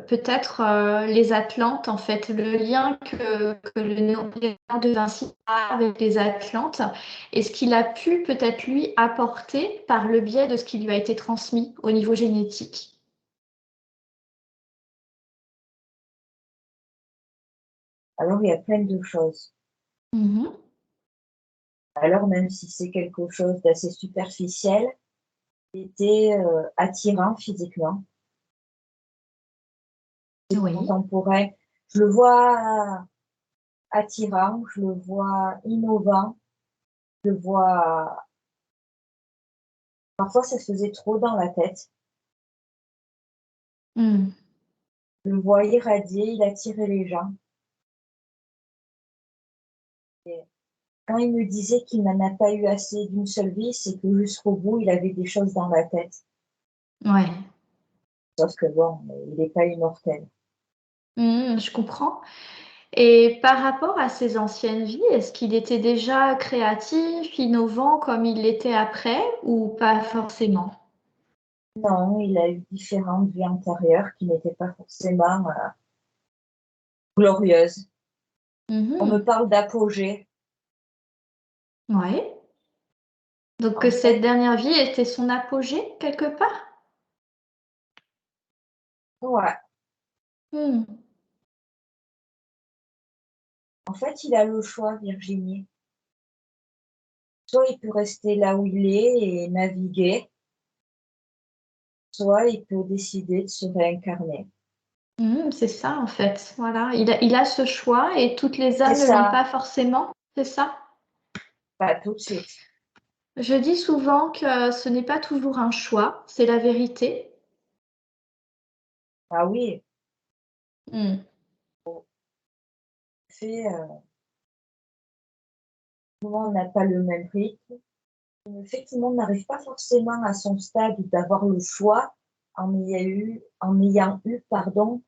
peut-être, les Atlantes, en fait, le lien que le Léonard de Vinci a avec les Atlantes et ce qu'il a pu peut-être lui apporter par le biais de ce qui lui a été transmis au niveau génétique. Alors, il y a plein de choses. Mmh. Alors, même si c'est quelque chose d'assez superficiel, il était attirant physiquement. C'est Oui. contemporain. Je le vois attirant, je le vois innovant, je le vois. Parfois, ça se faisait trop dans la tête. Mmh. Je le vois irradier, il attirait les gens. Et quand il me disait qu'il n'en a pas eu assez d'une seule vie, c'est que jusqu'au bout, il avait des choses dans la tête. Ouais. Sauf que bon, il n'est pas immortel. Je comprends. Et par rapport à ses anciennes vies, est-ce qu'il était déjà créatif, innovant comme il l'était après ou pas forcément? Non, il a eu différentes vies antérieures qui n'étaient pas forcément glorieuses. On me Mmh. parle d'apogée. Ouais. Donc En cette fait, dernière vie était son apogée quelque part? ouais. Mmh. En fait, il a le choix, Virginie. Soit il peut rester là où il est et naviguer, soit il peut décider de se réincarner. C'est ça en fait, voilà. Il a ce choix et toutes les C'est âmes ne l'ont ça, pas forcément, c'est ça? pas tout de suite. Je dis souvent que ce n'est pas toujours un choix, c'est la vérité. Ah oui, Mmh. fait, tout le monde n'a pas le même rythme. Le fait que tout le monde n'arrive pas forcément à son stade d'avoir le choix en ayant eu, pardon,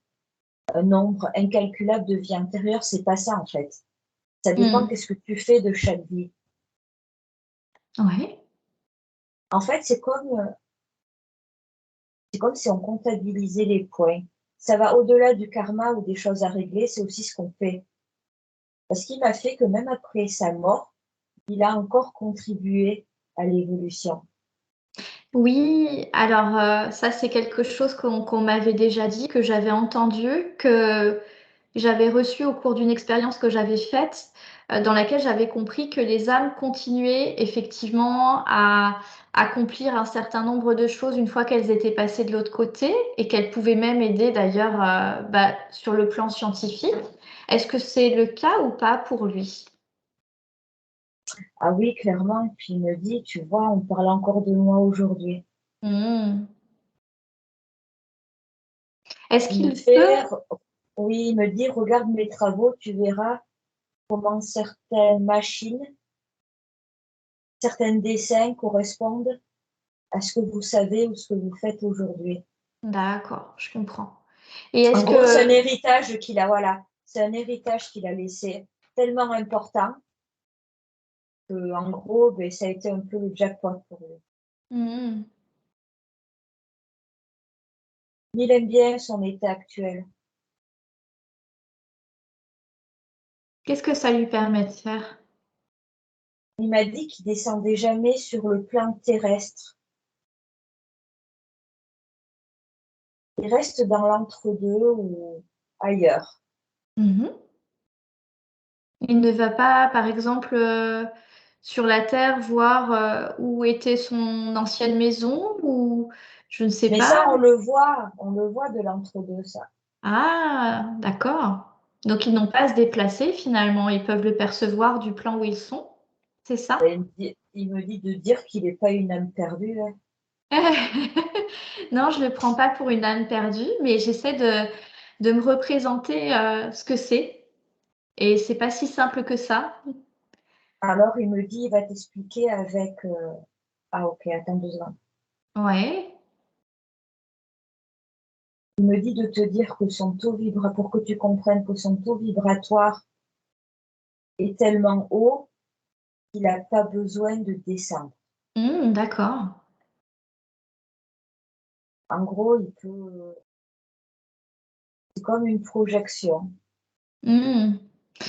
un nombre incalculable de vies antérieures, c'est pas ça en fait. Ça dépend Mmh. qu'est-ce que tu fais de chaque vie. Ouais. En fait, c'est comme si on comptabilisait les points. Ça va au-delà du karma ou des choses à régler, c'est aussi ce qu'on fait. Parce qu'il m'a fait que même après sa mort, il a encore contribué à l'évolution. Oui, alors, ça c'est quelque chose qu'on m'avait déjà dit, que j'avais entendu, que j'avais reçu au cours d'une expérience que j'avais faite, dans laquelle j'avais compris que les âmes continuaient effectivement à accomplir un certain nombre de choses une fois qu'elles étaient passées de l'autre côté et qu'elles pouvaient même aider d'ailleurs, sur le plan scientifique. Est-ce que c'est le cas ou pas pour lui? Ah oui, clairement. Puis il me dit, tu vois, on parle encore de moi aujourd'hui. Mmh. Est-ce Il me qu'il peut fait, oui, il me dit, regarde mes travaux, tu verras comment certaines machines, certains dessins correspondent à ce que vous savez ou ce que vous faites aujourd'hui. D'accord, je comprends. Et En est-ce gros, c'est un que... héritage qu'il a, voilà, c'est un héritage qu'il a laissé tellement important que, en gros, ben, ça a été un peu le jackpot pour lui. Mhm. Il aime bien son état actuel. Qu'est-ce que ça lui permet de faire? Il m'a dit qu'il descendait jamais sur le plan terrestre. Il reste dans l'entre-deux ou ailleurs. Mhm. Il ne va pas, par exemple, sur la Terre voir où était son ancienne maison ou je ne sais Mais pas. ça, on le voit de l'entre-deux, ça. Ah, d'accord. Donc ils n'ont pas à se déplacer finalement, ils peuvent le percevoir du plan où ils sont, c'est ça? Et il me dit de dire qu'il n'est pas une âme perdue, hein. Non, je ne le prends pas pour une âme perdue, mais j'essaie de me représenter ce que c'est. Et c'est pas si simple que ça. Alors, il me dit, il va t'expliquer avec... Ah, ok, attends 2 secondes. Ouais. Il me dit de te dire que son taux vibratoire, pour que tu comprennes que son taux vibratoire est tellement haut qu'il n'a pas besoin de descendre. D'accord. En gros, c'est comme une projection. Hmm,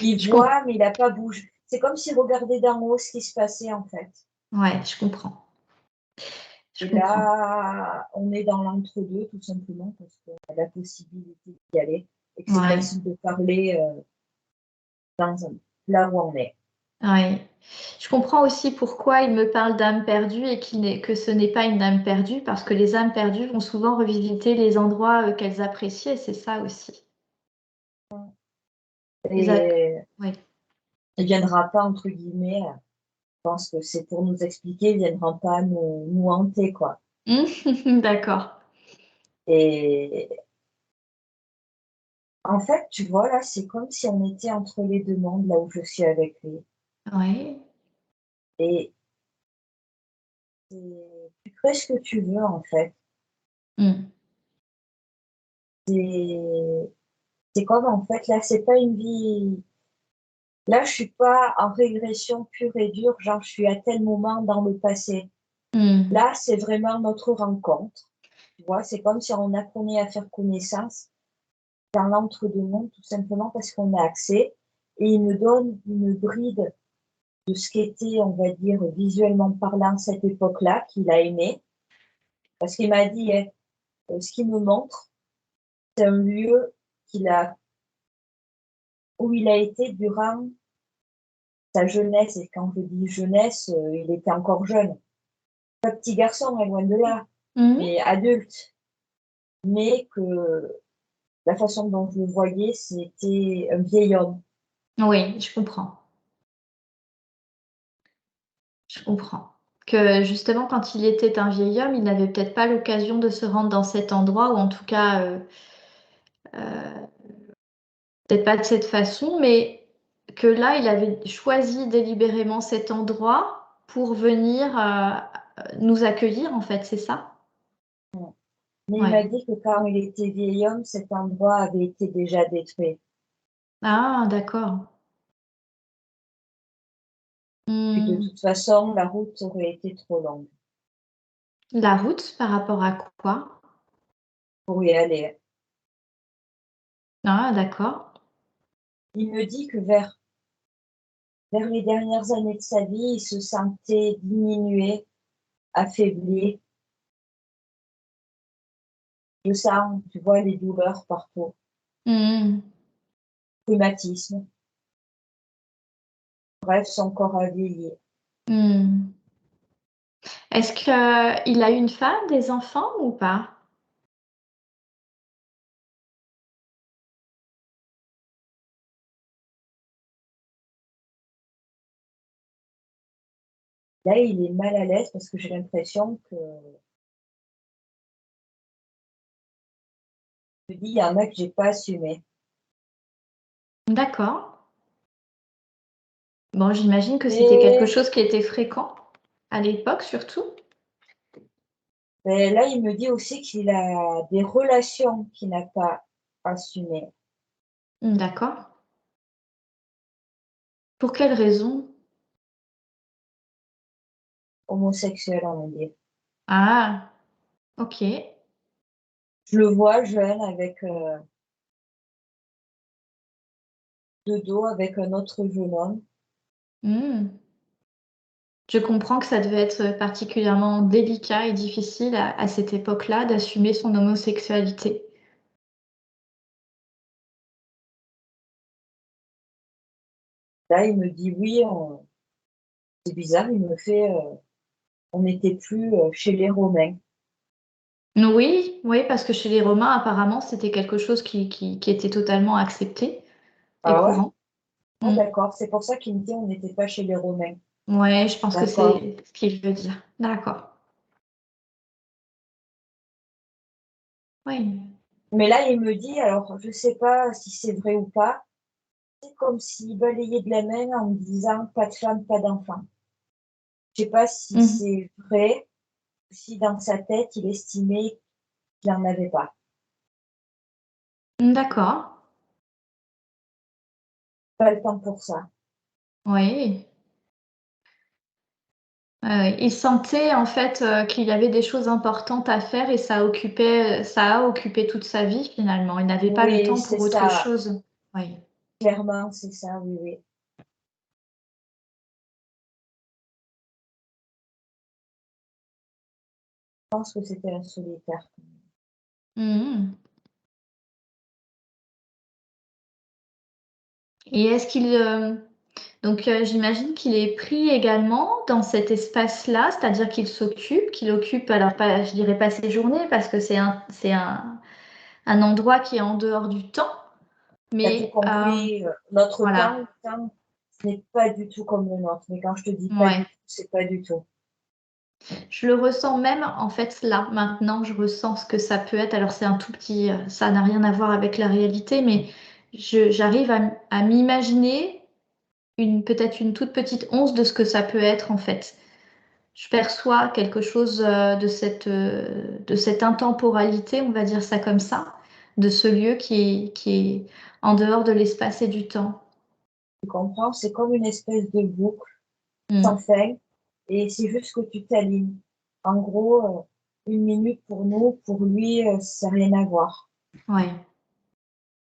Il je com- voit, mais il n'a pas bougé. C'est comme s'il regardait d'en haut ce qui se passait, en fait. Ouais, je comprends. Je Et comprends. là, on est dans l'entre-deux, tout simplement, parce qu'on a la possibilité d'y aller et que c'est Ouais, facile de parler là où on est. ouais. Je comprends aussi pourquoi il me parle d'âme perdue et que ce n'est pas une âme perdue, parce que les âmes perdues vont souvent revisiter les endroits qu'elles appréciaient, c'est ça aussi. Les a- Et ouais. il ne viendra pas, entre guillemets, je pense que c'est pour nous expliquer, il ne viendra pas nous hanter, quoi. D'accord. Et en fait, tu vois, là, c'est comme si on était entre les deux mondes, là où je suis avec lui. Ouais. Et tu fais ce que tu veux, en fait. Hmm. C'est c'est comme, en fait, là, c'est pas une vie. Là, je suis pas en régression pure et dure, genre, je suis à tel moment dans le passé. Hmm. Là, c'est vraiment notre rencontre. Tu vois, c'est comme si on apprenait à faire connaissance dans l'entre-deux-mondes, tout simplement parce qu'on a accès. Et il me donne une bride de ce qu'était, on va dire, visuellement parlant, cette époque-là, qu'il a aimé. Parce qu'il m'a dit, hein, ce qu'il me montre, c'est un lieu où il a été durant sa jeunesse. Et quand je dis jeunesse, il était encore jeune. Pas petit garçon, hein, loin de là, Hmm. mais adulte. Mais que la façon dont je le voyais, c'était un vieil homme. Oui, je comprends. Je comprends. Que justement, quand il était un vieil homme, il n'avait peut-être pas l'occasion de se rendre dans cet endroit, ou en tout cas, euh, peut-être pas de cette façon, mais que là, il avait choisi délibérément cet endroit pour venir nous accueillir, en fait, c'est ça? Mais il m'a Ouais. dit que quand il était vieil homme, cet endroit avait été déjà détruit. Ah, d'accord. Puis de Hmm. toute façon, la route aurait été trop longue La route, par rapport à quoi? pour y aller. Ah, d'accord. Il me dit que vers les dernières années de sa vie, il se sentait diminué, affaibli. Je sens, tu vois, les douleurs partout, Hmm. rhumatisme. Bref, son corps a vieilli. Hmm. Est-ce qu'il a une femme, des enfants ou pas? Là, il est mal à l'aise parce que j'ai l'impression que, je dis, il y en a que j'ai pas assumé. D'accord. Bon, j'imagine que c'était quelque Et chose qui était fréquent à l'époque, surtout. Mais là, il me dit aussi qu'il a des relations qu'il n'a pas assumées. D'accord. Pour quelle raison? Homosexuelles, on va dire. Ah, OK. Je le vois jeune avec, de dos avec un autre jeune homme. Mmh. Je comprends que ça devait être particulièrement délicat et difficile à cette époque-là d'assumer son homosexualité. Là, il me dit: «Oui, c'est bizarre», il me fait, «On n'était plus, chez les Romains». Oui, oui, parce que chez les Romains, apparemment, c'était quelque chose qui était totalement accepté et Ah ouais? courant. Ah Mmh. d'accord, c'est pour ça qu'il me dit: «On n'était pas chez les Romains». Ouais, je pense que D'accord. c'est ce qu'il veut dire. D'accord. Oui. Mais là, il me dit, alors je sais pas si c'est vrai ou pas, c'est comme s'il balayait de la main en me disant: «Pas de femme, pas d'enfant». Je sais pas si Mmh. c'est vrai, ou si dans sa tête, il estimait qu'il en avait pas. D'accord. Pas le temps pour ça. Oui. Il sentait en fait, qu'il y avait des choses importantes à faire et ça a occupé toute sa vie finalement. Il n'avait pas le Oui, temps c'est pour autre ça, chose. Oui. clairement, c'est ça, oui, oui. Je pense que c'était un solitaire. Mmh. Et est-ce qu'il, donc j'imagine qu'il est pris également dans cet espace-là, c'est-à-dire qu'il occupe alors pas je dirais pas ses journées parce que c'est un endroit qui est en dehors du temps, Tu as tout mais compris, notre voilà. temps, ce n'est pas du tout comme le nôtre. Mais quand je te dis pas du Ouais. tout, c'est pas du tout. Je le ressens même en fait là, maintenant, je ressens ce que ça peut être. Alors c'est un tout petit, ça n'a rien à voir avec la réalité, mais j'arrive à m'imaginer peut-être une toute petite once de ce que ça peut être en fait. Je perçois quelque chose de cette intemporalité, on va dire ça comme ça, de ce lieu qui est en dehors de l'espace et du temps. Tu comprends? C'est comme une espèce de boucle sans Mm. fin et c'est juste que tu t'alignes. En gros, 1 minute pour nous, pour lui, ça a rien à voir. Ouais.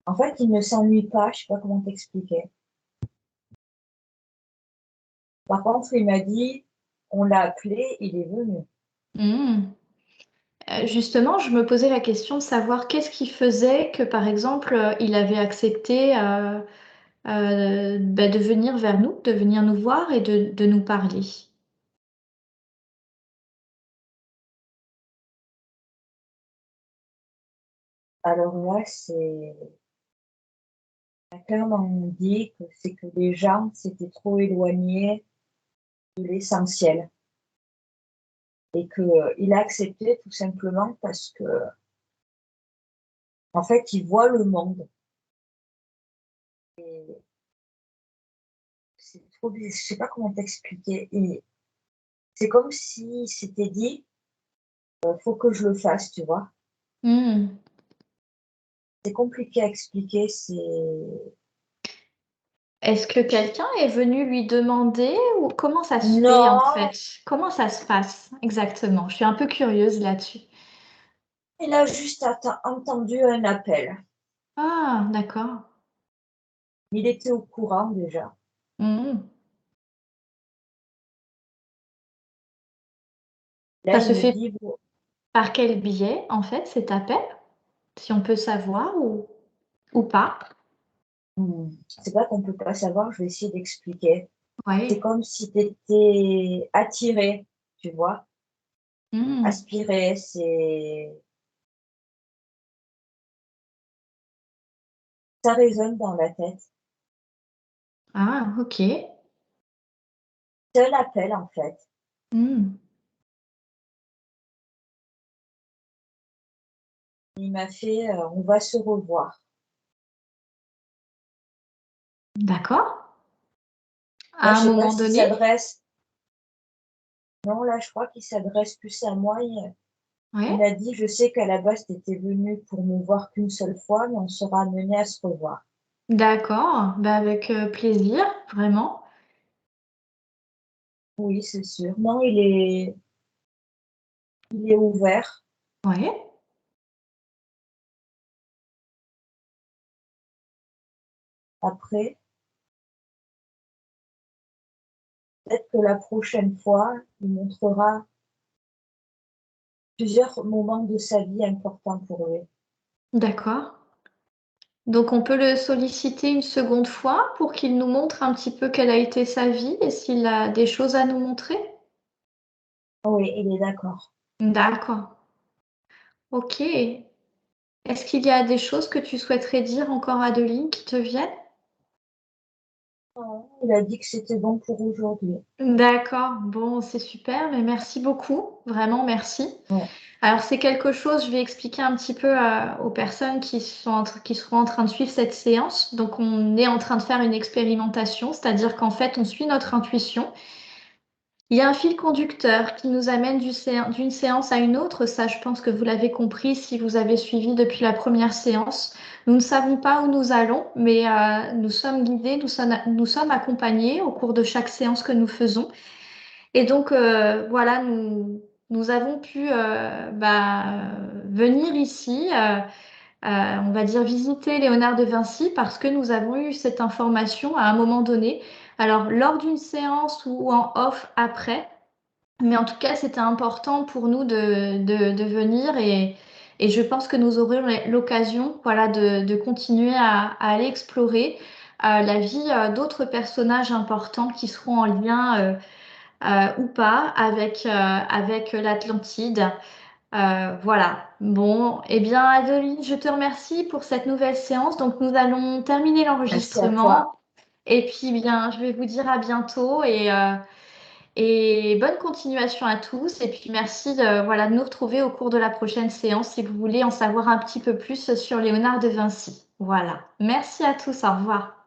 En fait, il ne s'ennuie pas, je sais pas comment t'expliquer. Par contre, il m'a dit: «On l'a appelé, il est venu». Mm. Justement, je me posais la question de savoir qu'est-ce qui faisait que, par exemple, il avait accepté bah, de venir vers nous, de venir nous voir et de nous parler. Alors là, c'est clairement dit que c'est que les gens s'étaient trop éloignés de l'essentiel et qu'il a accepté tout simplement parce qu'en fait, il voit le monde. C'est trop bizarre, je sais pas comment t'expliquer et c'est comme s'il s'était dit: «Faut que je le fasse», tu vois? Hmm. C'est compliqué à expliquer, c'est Est-ce que quelqu'un est venu lui demander ou comment ça se fait en non, fait? Comment ça se passe exactement? Je suis un peu curieuse là-dessus. il a juste entendu un appel. Ah, d'accord. Il était au courant déjà. Hmm. Là, Ça il se me fait dit: «Bon». par quel biais en fait cet appel? Si on peut savoir ou pas? C'est pas qu'on peut pas savoir, je vais essayer d'expliquer. C'est Oui. comme si tu étais attiré, tu vois? Hmm. Aspiré, ça résonne dans la tête. Ah, ok. C'est un appel, en fait. Hmm. Il m'a fait, «On va se revoir». D'accord. Là, À je un sais pas moment s'il donné? s'adresse non, là, je crois qu'il s'adresse plus à moi, Oui. Il m'a dit, je sais qu'à la base, tu étais venu pour me voir qu'une seule fois, mais on sera amené à se revoir. D'accord. Bah, avec plaisir, vraiment. Oui, c'est sûr. Non, il est ouvert. Oui. Après, peut-être que la prochaine fois, il montrera plusieurs moments de sa vie importants pour lui. D'accord. Donc on peut le solliciter une seconde fois pour qu'il nous montre un petit peu quelle a été sa vie et s'il a des choses à nous montrer. Oui, il est d'accord. D'accord. Ok. Est-ce qu'il y a des choses que tu souhaiterais dire encore à Adeline qui te viennent? Non, il a dit que c'était bon pour aujourd'hui. D'accord. Bon, c'est super, mais merci beaucoup. Vraiment, merci. Ouais. Alors c'est quelque chose, je vais expliquer un petit peu aux personnes qui seront en train de suivre cette séance. Donc on est en train de faire une expérimentation, c'est-à-dire qu'en fait on suit notre intuition. Il y a un fil conducteur qui nous amène d'une séance à une autre. Ça, je pense que vous l'avez compris si vous avez suivi depuis la première séance. Nous ne savons pas où nous allons, mais nous sommes guidés, nous sommes accompagnés au cours de chaque séance que nous faisons. Et donc, voilà, nous avons pu venir ici, on va dire visiter Léonard de Vinci parce que nous avons eu cette information à un moment donné. Alors, lors d'une séance ou en off après. Mais en tout cas, c'était important pour nous de venir et je pense que nous aurons l'occasion, voilà, de continuer à aller explorer la vie d'autres personnages importants qui seront en lien ou pas avec l'Atlantide. Voilà. Bon, eh bien, Adeline, je te remercie pour cette nouvelle séance. Donc, nous allons terminer Merci à toi. l'enregistrement. Et puis, bien, je vais vous dire à bientôt et bonne continuation à tous. Et puis merci voilà, de nous retrouver au cours de la prochaine séance si vous voulez en savoir un petit peu plus sur Léonard de Vinci. Voilà. Merci à tous. Au revoir.